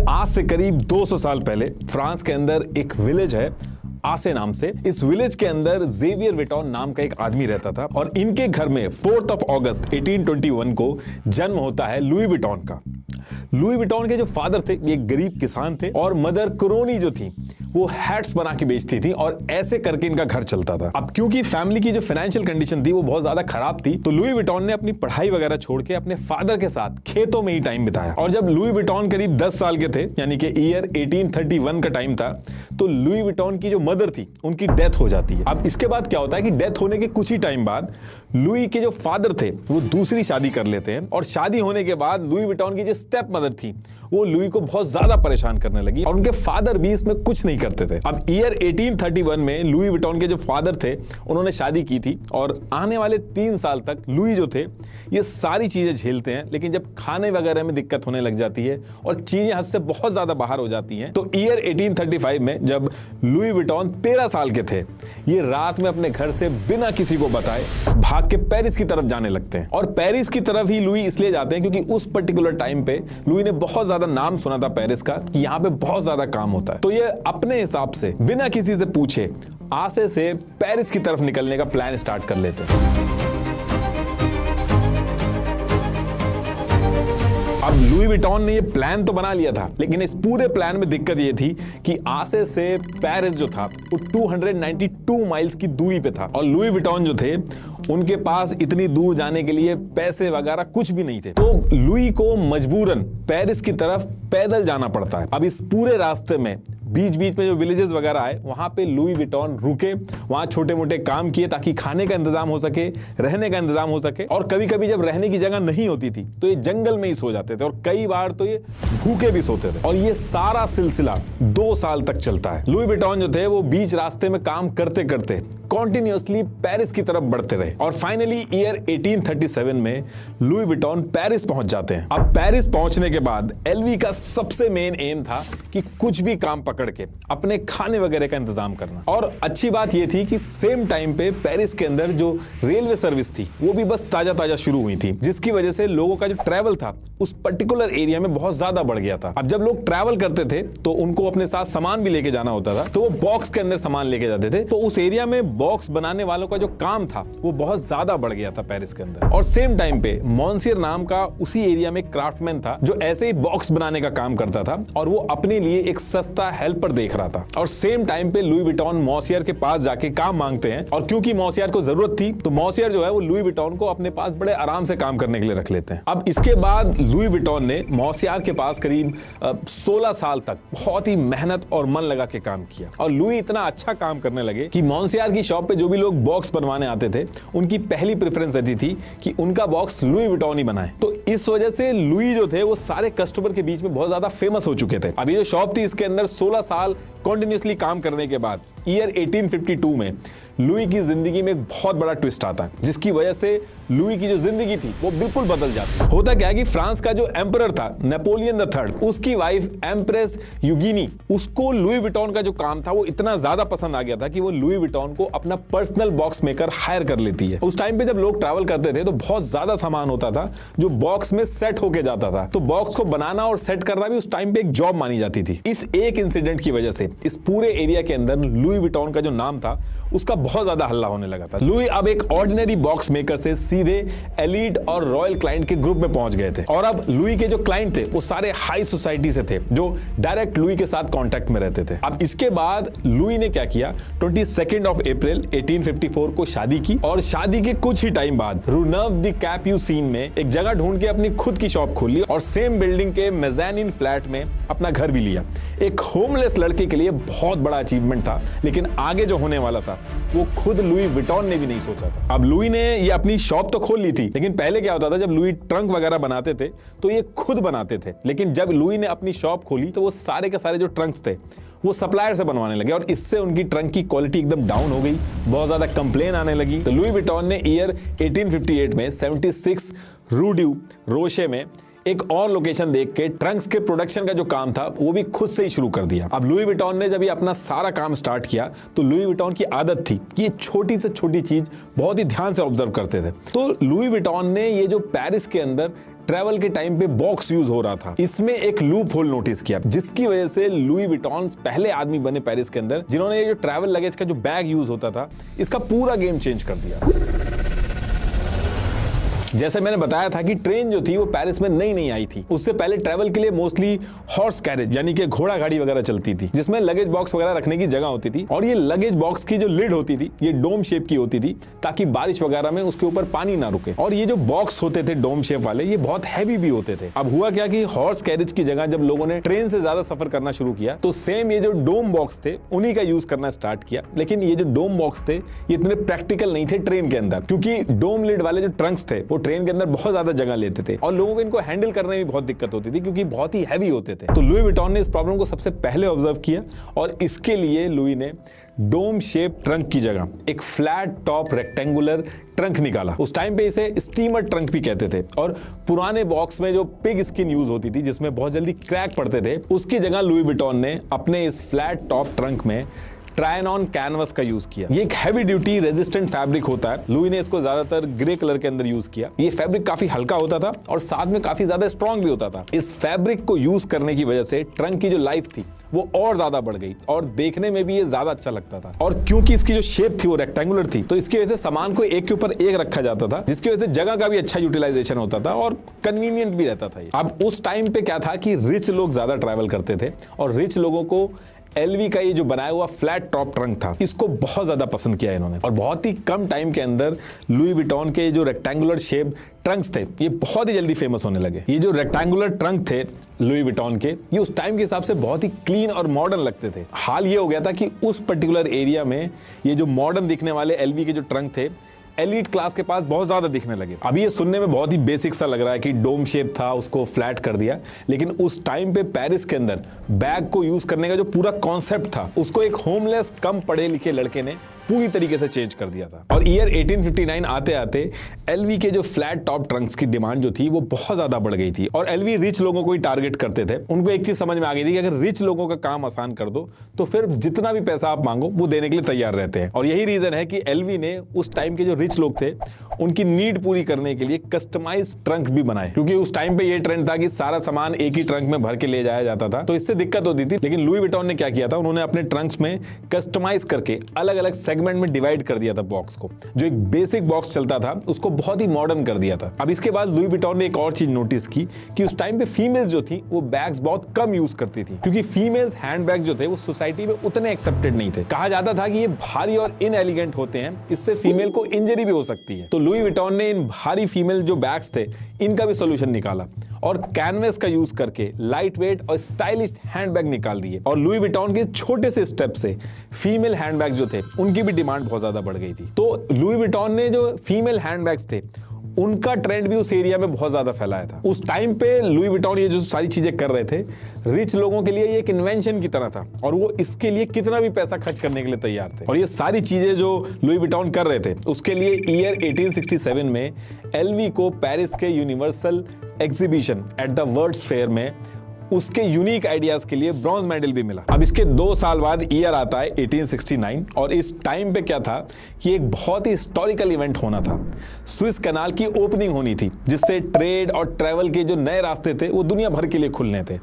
आज से करीब 200 साल पहले फ्रांस के अंदर एक विलेज है आसे नाम से। इस विलेज के अंदर जेवियर विटॉन नाम का एक आदमी रहता था और इनके घर में 4 अगस्त 1821 को जन्म होता है लुई विटॉन का। लुई विटॉन के जो फादर थे ये गरीब किसान थे और मदर क्रोनी जो थी वो हैट्स बना के बेचती थी और ऐसे करके इनका घर चलता था। अब क्योंकि फैमिली की जो फाइनेंशियल कंडीशन थी वो बहुत ज्यादा खराब थी, तो लुई विटॉन ने अपनी पढ़ाई वगैरह छोड़ के अपने फादर के साथ खेतों में ही टाइम बिताया। और जब लुई विटॉन करीब 10 साल के थे, यानी कि ईयर 1831 का टाइम था, तो लुई विटॉन की जो मदर थी उनकी डेथ हो जाती है। अब इसके बाद क्या होता है कि डेथ होने के कुछ ही टाइम बाद लुई के जो फादर थे वो दूसरी शादी कर लेते हैं और शादी होने के बाद लुई विटॉन की जो स्टेप मदर थी वो लुई को बहुत ज्यादा परेशान करने लगी और उनके फादर भी इसमें कुछ नहीं करते थे। अब ईयर 1831 में लुई विटॉन के जो फादर थे उन्होंने शादी की थी और आने वाले 3 साल तक लुई जो थे ये सारी चीजें झेलते हैं, लेकिन जब खाने वगैरह में दिक्कत होने लग जाती है और चीजें हद से बहुत ज्यादा बाहर हो जाती हैं, तो ईयर 1835 में जब लुई विटॉन 13 साल के थे, ये रात में अपने घर से बिना किसी को बताए भाग के पेरिस की तरफ जाने लगते हैं। और पेरिस की तरफ ही लुई इसलिए जाते हैं क्योंकि उस पर्टिकुलर टाइम पे लुई ने बहुत ज्यादा नाम सुना था पेरिस का कि यहाँ पे बहुत ज्यादा काम होता है। तो ये अपने हिसाब से बिना किसी से पूछे आसे से पेरिस की तरफ निकलने का प्लान स्टार्ट कर लेते हैं। अब लुई विटॉन ने ये प्लान तो बना लिया था, लेकिन इस पूरे प्लान में दिक्कत ये थी कि आसे से पेरिस जो था वो 292 माइल्स की दूरी पे था और लुई विटॉन जो थे उनके पास इतनी दूर जाने के लिए पैसे वगैरह कुछ भी नहीं थे। तो लुई को मजबूरन पेरिस की तरफ पैदल जाना पड़ता है। अब इस पूरे रास्ते में बीच बीच में जो विलेजेस वगैरह आए वहां पे लुई विटॉन रुके, वहां छोटे मोटे काम किए ताकि खाने का इंतजाम हो सके, रहने का इंतजाम हो सके। और कभी कभी जब रहने की जगह नहीं होती थी तो ये जंगल में ही सो जाते थे और कई बार तो ये भूखे भी सोते थे। और ये सारा सिलसिला 2 साल तक चलता है। लुई विटॉन जो थे वो बीच रास्ते में काम करते करते कॉन्टिन्यूअसली पेरिस की तरफ बढ़ते रहे और फाइनली ईयर 1837 में लुई विटॉन पेरिस पहुंच जाते हैं। अब पेरिस पहुंचने के बाद एलवी का सबसे मेन एम था कि कुछ भी काम पकड़ के अपने खाने वगैरह का इंतजाम करना। और अच्छी बात यह थी कि सेम टाइम पे पेरिस के अंदर जो रेलवे सर्विस थी वो भी बस ताजा ताजा शुरू हुई थी, जिसकी वजह से लोगों का जो ट्रैवल था उस पर्टिकुलर एरिया में बहुत ज्यादा बढ़ गया था। अब जब लोग ट्रैवल करते थे तो उनको अपने साथ सामान भी लेके जाना होता था, तो वो बॉक्स के अंदर सामान लेके जाते थे। तो उस एरिया में बॉक्स बनाने वालों का जो काम था वो बहुत ज्यादा बढ़ गया था पेरिस के अंदर। और सेम टाइम पे मॉन्सियर नाम का उसी एरिया में क्राफ्टमैन था जो ऐसे ही बॉक्स बनाने का काम करता था और वो अपने लिए एक सस्ता हेल्पर देख रहा था। और सेम टाइम पे लुई विटॉन मॉन्सियर के पास जाके काम मांगते हैं और क्योंकि मॉन्सियर को जरूरत थी तो मॉन्सियर जो है वो लुई विटॉन को अपने पास बड़े आराम से काम करने के लिए रख लेते हैं। अब इसके बाद लुई विटॉन ने मॉन्सियर के पास करीब 16 साल तक बहुत ही मेहनत और मन लगा के काम किया और लुई इतना अच्छा काम करने लगे कि मॉन्सियर की शॉप पे जो भी लोग बॉक्स बनवाने आते थे उनकी पहली प्रेफरेंस रहती थी कि उनका बॉक्स लुई विटॉन ही बनाए। तो इस वजह से लुई जो थे वो सारे कस्टमर के बीच में बहुत ज्यादा फेमस हो चुके थे। अब ये जो शॉप थी इसके अंदर 16 साल कंटिन्यूअसली काम करने के बाद ईयर 1852 में लुई की जिंदगी में एक बहुत बड़ा ट्विस्ट आता है, जिसकी वजह से लुई की जो जिंदगी थी वो बिल्कुल बदल जाती है। होता क्या है कि फ्रांस का जो एम्परर था नेपोलियन III, उसकी वाइफ एम्प्रेस यूगिनी, उसको लुई विटॉन का जो काम था वो इतना ज्यादा पसंद आ गया था कि वो लुई विटॉन को अपना पर्सनल बॉक्स मेकर हायर कर लेती है। उस टाइम पे जब लोग ट्रैवल करते थे तो बहुत ज्यादा सामान होता था जो बॉक्स में सेट होके जाता था, तो बॉक्स को बनाना और सेट करना भी उस टाइम पे एक जॉब मानी जाती थी। इस एक इंसिडेंट की वजह से इस पूरे एरिया के अंदर लुई विटॉन का जो नाम था उसका बहुत ज्यादा हल्ला होने लगा था। लुई अब एक ऑर्डिनरी बॉक्स मेकर से सीधे एलीट और रॉयल क्लाइंट के ग्रुप में पहुंच गए थे और अब लुई के जो क्लाइंट थे वो सारे हाई सोसाइटी से थे जो डायरेक्ट लुई के साथ कांटेक्ट में रहते थे। अब इसके बाद लुई ने क्या किया, 22 अप्रैल 1854 को शादी की और शादी के कुछ ही टाइम बाद रूनव द कैप्यूसीन में एक जगह ढूंढ के अपनी खुद की शॉप खोल ली और सेम बिल्डिंग के मेज़ानिन फ्लैट में अपना घर भी लिया। एक होमलेस लड़के के लिए बहुत बड़ा अचीवमेंट था, लेकिन आगे जो होने वाला था वो खुद लुई विटॉन ने भी नहीं सोचा था। अब लुई ने ये अपनी शॉप तो खोल ली थी, लेकिन पहले क्या होता था जब लुई ट्रंक वगैरह बनाते थे तो ये खुद बनाते थे, लेकिन जब लुई ने अपनी शॉप खोली तो वो सारे के सारे जो ट्रंक्स थे वो सप्लायर से बनवाने लगे और इससे उनकी ट्रंक की क्वालिटी एकदम डाउन हो गई, बहुत ज्यादा कंप्लेन आने लगी। तो लुई विटॉन ने ईयर 1858 में 76 रू ड्यू रोशे में एक और लोकेशन देख के ट्रंक्स के प्रोडक्शन का जो काम था वो भी खुद से ही शुरू कर दिया। अब लुई विटॉन ने जब ये अपना सारा काम स्टार्ट किया तो लुई विटॉन की आदत थी कि ये छोटी से छोटी चीज बहुत ही ध्यान से ऑब्जर्व करते थे। तो लुई विटॉन ने ये जो पेरिस के अंदर ट्रैवल के टाइम पे बॉक्स यूज हो रहा था। इसमें एक लूप होल नोटिस किया, जिसकी वजह से लुई विटॉन पहले आदमी बने पेरिस के अंदर जिन्होंने ये जो ट्रैवल लगेज का जो बैग यूज होता था, इसका पूरा गेम चेंज कर दिया। जैसे मैंने बताया था कि ट्रेन जो थी वो पेरिस में नई आई थी। उससे पहले ट्रैवल के लिए मोस्टली हॉर्स कैरेज यानी कि घोड़ा गाड़ी वगैरह चलती थी, जिसमें लगेज बॉक्स वगैरह रखने की जगह होती थी। और ये लगेज बॉक्स की जो लिड होती थी ये डोम शेप की होती थी, ताकि बारिश वगैरह में उसके ऊपर पानी ना रुके। और ये जो बॉक्स होते थे डोम शेप वाले, ये बहुत हैवी भी होते थे। अब हुआ क्या कि हॉर्स कैरेज की जगह जब लोगों ने ट्रेन से ज्यादा सफर करना शुरू किया, तो सेम ये जो डोम बॉक्स थे उन्हीं का यूज करना स्टार्ट किया। लेकिन ये जो डोम बॉक्स थे ये इतने प्रैक्टिकल नहीं थे ट्रेन के अंदर, क्योंकि डोम लिड वाले जो ट्रंक्स थे वो ट्रेन के अंदर बहुत जगह लेते थे और लोगों को इनको हैंडल करने में बहुत दिक्कत होती थी, क्योंकि बहुत ही हैवी होते थे। तो लुई विटॉन ने इस प्रॉब्लम को सबसे पहले ऑब्जर्व किया और इसके लिए लुई ने डोम शेप ट्रंक की जगह एक फ्लैट टॉप रेक्टेंगुलर ट्रंक निकाला। उस टाइम पे इसे स्टीमर ट्रंक भी कहते थे। और पुराने बॉक्स में जो पिग स्किन यूज होती थी, जिसमें बहुत जल्दी क्रैक पड़ते थे, उसकी जगह लुई विटॉन ने अपने इस फ्लैट टॉप ट्रंक में ट्रायन कैनवस का यूज किया। ये एक हैवी ड्यूटी रेजिस्टेंट फैब्रिक होता है। लुई ने इसको ज्यादातर ग्रे कलर के अंदर यूज किया। ये फैब्रिक काफी हल्का होता था और साथ में काफी ज्यादा स्ट्रॉन्ग भी होता था। इस फैब्रिक को यूज करने की वजह से ट्रंक की जो लाइफ थी वो और ज्यादा बढ़ गई और देखने में भी ये ज्यादा अच्छा लगता था। और क्योंकि इसकी जो शेप थी वो रेक्टेंगुलर थी, तो इसकी वजह से सामान को एक के ऊपर एक रखा जाता था, जिसकी वजह से जगह का भी अच्छा यूटिलाइजेशन होता था और कन्वीनियंट भी रहता था ये। अब उस टाइम पे क्या था कि रिच लोग ज्यादा ट्रैवल करते थे और रिच लोगों को एलवी का ये जो बनाया हुआ फ्लैट टॉप ट्रंक था, इसको बहुत ज्यादा पसंद किया इन्होंने। और बहुत ही कम टाइम के अंदर लुई विटॉन के जो रेक्टेंगुलर शेप ट्रंक्स थे ये बहुत ही जल्दी फेमस होने लगे। ये जो रेक्टेंगुलर ट्रंक थे लुई विटॉन के, ये उस टाइम के हिसाब से बहुत ही क्लीन और मॉडर्न लगते थे। हाल ये हो गया था कि उस पर्टिकुलर एरिया में ये जो मॉडर्न दिखने वाले एलवी के जो ट्रंक थे, एलीट क्लास के पास बहुत ज्यादा दिखने लगे। अभी ये सुनने में बहुत ही बेसिक सा लग रहा है कि डोम शेप था उसको फ्लैट कर दिया, लेकिन उस टाइम पे पेरिस के अंदर बैग को यूज करने का जो पूरा कॉन्सेप्ट था, उसको एक होमलेस कम पढ़े लिखे लड़के ने पूरी तरीके से चेंज कर दिया था। और ईयर 1859 आते आते एलवी के जो फ्लैट टॉप ट्रंक्स की डिमांड जो थी वो बहुत ज्यादा बढ़ गई थी और एलवी रिच लोगों को ही टारगेट करते थे। उनको एक चीज समझ में आ गई थी कि अगर रिच लोगों का काम आसान कर दो तो फिर जितना भी पैसा आप मांगो वो देने के लिए तैयार रहते हैं। और यही रीजन है कि एलवी ने उस टाइम के जो रिच लोग थे उनकी नीड पूरी करने के लिए कस्टमाइज ट्रंक भी बनाए, क्योंकि उस टाइम पे ये ट्रेंड था कि सारा सामान एक ही ट्रंक में भर के ले जाया जाता था, तो इससे दिक्कत होती थी। लेकिन लुई विटॉन ने क्या किया था, उन्होंने अपने ट्रंक्स में कस्टमाइज करके अलग अलग सेगमेंट में डिवाइड कर दिया था बॉक्स को। जो एक बेसिक बॉक्स चलता था उसको बहुत ही मॉडर्न कर दिया था। अब इसके बाद लुई विटॉन ने एक और चीज नोटिस की कि उस टाइम पे फीमेल्स जो थी वो बैग्स बहुत कम यूज करती थी, क्योंकि फीमेल्स हैंड बैग जो थे वो सोसाइटी में उतने एक्सेप्टेड नहीं थे। कहा जाता था कि ये भारी और इनएलिगेंट होते हैं, इससे फीमेल को इंजरी भी हो सकती है। तो लुई विटॉन ने इन भारी फीमेल जो बैग्स थे इनका भी सॉल्यूशन निकाला और कैनवस का यूज करके लाइट वेट और स्टाइलिश हैंडबैग निकाल दिए। और लुई विटॉन के छोटे से स्टेप से फीमेल हैंडबैग जो थे उनकी भी डिमांड बहुत ज्यादा बढ़ गई थी। तो लुई विटॉन ने जो फीमेल हैंडबैग्स थे उनका ट्रेंड भी उस एरिया में बहुत ज्यादा फैलाया था। उस टाइम पे लुई विटॉन ये जो सारी चीजें कर रहे थे, रिच लोगों के लिए ये एक इन्वेंशन की तरह था और वो इसके लिए कितना भी पैसा खर्च करने के लिए तैयार थे। और ये सारी चीजें जो लुई विटॉन कर रहे थे उसके लिए ईयर 1867 में एलवी को पेरिस के universal exhibition at the world's fair में उसके यूनिक आइडियाज के लिए ब्रॉन्ज मेडल भी मिला। अब इसके 2 साल बाद ईयर आता है 1869 और इस टाइम पे क्या था कि एक बहुत ही हिस्टोरिकल इवेंट होना था। स्विस कैनाल की ओपनिंग होनी थी, जिससे ट्रेड और ट्रैवल के जो नए रास्ते थे वो दुनिया भर के लिए खुलने थे।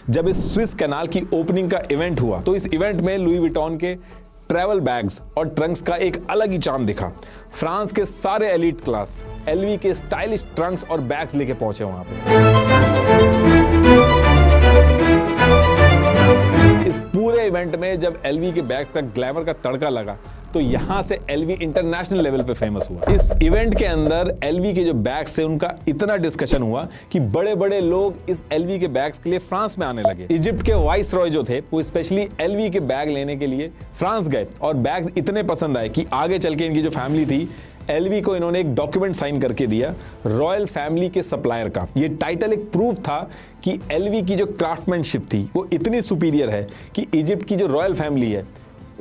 जब इस स्विस कैनाल की ओपनिंग का इवेंट हुआ तो इस इवेंट में लुई विटॉन के ट्रैवल बैग्स और ट्रंक्स का एक अलग ही चार्म दिखा। फ्रांस के सारे एलीट क्लास एलवी के स्टाइलिश ट्रंक्स और बैग्स लेके पहुंचे वहां पे। इस पूरे इवेंट में जब एलवी के बैग्स का ग्लैमर का तड़का लगा तो यहां से एलवी इंटरनेशनल लेवल पे फेमस हुआ। इस इवेंट के अंदर एलवी के जो बैग्स थे उनका इतना डिस्कशन हुआ कि बड़े बड़े लोग इस एलवी के बैग्स के लिए फ्रांस में आने लगे। इजिप्ट के वाइस रॉय जो थे वो स्पेशली एलवी के बैग लेने के लिए फ्रांस गए और बैग्स इतने पसंद आए कि आगे चल के इनकी जो फैमिली थी एलवी को इन्होंने एक डॉक्यूमेंट साइन करके दिया रॉयल फैमिली के सप्लायर का। ये टाइटल एक प्रूफ था कि एलवी की जो क्राफ्टमैनशिप थी वो इतनी सुपीरियर है कि इजिप्ट की जो रॉयल फैमिली है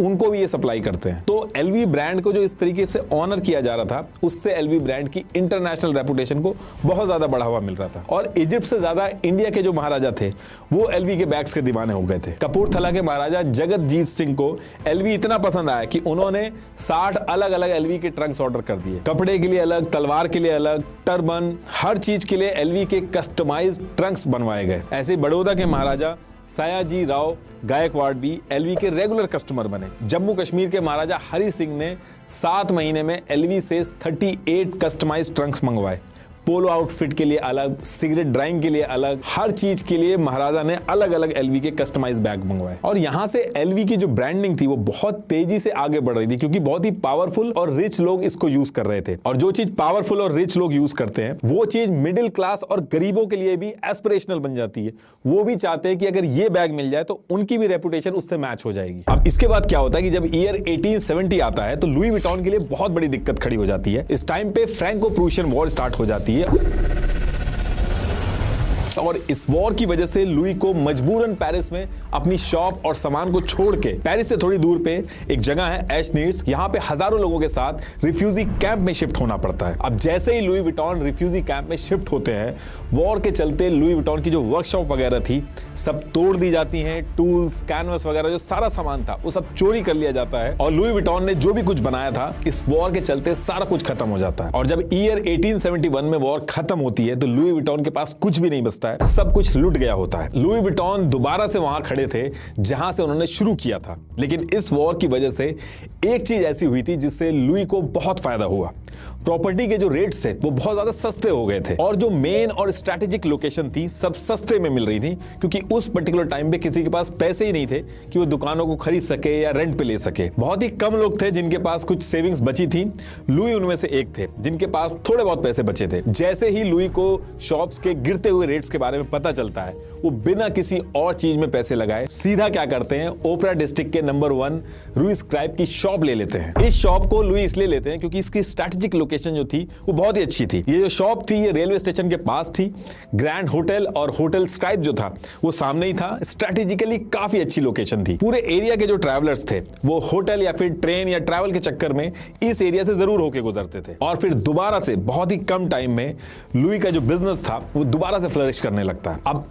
उनको भी ये सप्लाई करते हैं। तो एलवी ब्रांड को जो इस तरीके से ऑनर किया जा रहा था, उससे एलवी ब्रांड की इंटरनेशनल रेपुटेशन को बहुत ज्यादा बढ़ावा मिल रहा था। और इजिप्ट से ज्यादा इंडिया के जो महाराजा थे वो एलवी के बैग्स के दीवाने हो गए थे। कपूरथला के महाराजा जगतजीत सिंह को एलवी इतना पसंद आया कि उन्होंने 60 अलग अलग एलवी के ट्रंक्स ऑर्डर कर दिए। कपड़े के लिए अलग, तलवार के लिए अलग, टर्बन, हर चीज के लिए एलवी के कस्टमाइज्ड ट्रंक्स बनवाए गए। ऐसे बड़ौदा के महाराजा सयाजी राव गायकवाड़ भी एलवी के रेगुलर कस्टमर बने। जम्मू कश्मीर के महाराजा हरि सिंह ने 7 महीने में एलवी से 38 कस्टमाइज्ड ट्रंक्स मंगवाए। पोलो आउटफिट के लिए अलग, सिगरेट ड्राइंग के लिए अलग, हर चीज के लिए महाराजा ने अलग अलग एलवी के कस्टमाइज बैग मंगवाए। और यहां से एलवी की जो ब्रांडिंग थी वो बहुत तेजी से आगे बढ़ रही थी, क्योंकि बहुत ही पावरफुल और रिच लोग इसको यूज कर रहे थे। और जो चीज पावरफुल और रिच लोग यूज करते हैं वो चीज मिडिल क्लास और गरीबों के लिए भी एस्पिरेशनल बन जाती है। वो भी चाहते हैं कि अगर ये बैग मिल जाए तो उनकी भी रेपुटेशन उससे मैच हो जाएगी। अब इसके बाद क्या होता है कि जब ईयर 1870 आता है तो लुई विटॉन के लिए बहुत बड़ी दिक्कत खड़ी हो जाती है। इस टाइम पे फ्रैंको प्रूशियन वॉर स्टार्ट हो जाती है और इस वॉर की वजह से लुई को मजबूरन पेरिस में अपनी शॉप और सामान को छोड़ के पेरिस से थोड़ी दूर पे एक जगह है एशनीर्स, यहाँ पे हजारों लोगों के साथ रिफ्यूजी कैंप में शिफ्ट होना पड़ता है। अब जैसे ही लुई विटॉन रिफ्यूजी कैंप में शिफ्ट होते हैं, वॉर के चलते लुई विटॉन की जो वर्कशॉप वगैरह थी सब तोड़ दी जाती हैं। टूल्स, कैनवस वगैरह जो सारा सामान था वो सब चोरी कर लिया जाता है और लुई विटॉन ने जो भी कुछ बनाया था इस वॉर के चलते सारा कुछ खत्म हो जाता है। और जब ईयर 1871 में वॉर खत्म होती है तो लुई विटॉन के पास कुछ भी नहीं बचता है, सब कुछ लूट गया होता है। लुई विटॉन दोबारा से वहां खड़े थे जहां से उन्होंने शुरू किया था। लेकिन इस वॉर की वजह से एक चीज ऐसी हुई थी जिससे लुई को बहुत फायदा हुआ। प्रॉपर्टी के जो रेट्स थे वो बहुत ज्यादा सस्ते हो गए थे और जो मेन और स्ट्रैटेजिक लोकेशन थी सब सस्ते में मिल रही थी, क्योंकि उस पर्टिकुलर टाइम पे किसी के पास पैसे ही नहीं थे कि वो दुकानों को खरीद सके या रेंट पे ले सके। बहुत ही कम लोग थे जिनके पास कुछ सेविंग्स बची थी। लुई उनमें से एक थे जिनके पास थोड़े बहुत पैसे बचे थे। जैसे ही लुई को शॉप्स के गिरते हुए रेट्स के बारे में पता चलता है, वो बिना किसी और चीज में पैसे लगाए सीधा क्या करते हैं, ओपरा डिस्ट्रिक्ट के नंबर 1 रूई स्क्राइब की शॉप ले लेते हैं। इस शॉप को लुई इसलिए लेते हैं क्योंकि इसकी स्ट्रैटेजिक लोकेशन जो थी वो बहुत ही अच्छी थी। ये जो शॉप थी ये रेलवे स्टेशन के पास थी। ग्रैंड होटल और होटल स्क्राइब जो था वो सामने ही था। स्ट्रैटेजिकली काफी अच्छी लोकेशन थी। पूरे एरिया के जो ट्रैवलर्स थे वो होटल या फिर ट्रेन या ट्रैवल के चक्कर में इस एरिया से जरूर होके गुजरते थे और फिर दोबारा से बहुत ही कम टाइम में लुई का जो बिजनेस था वो दोबारा से फ्लरिश करने लगता है। अब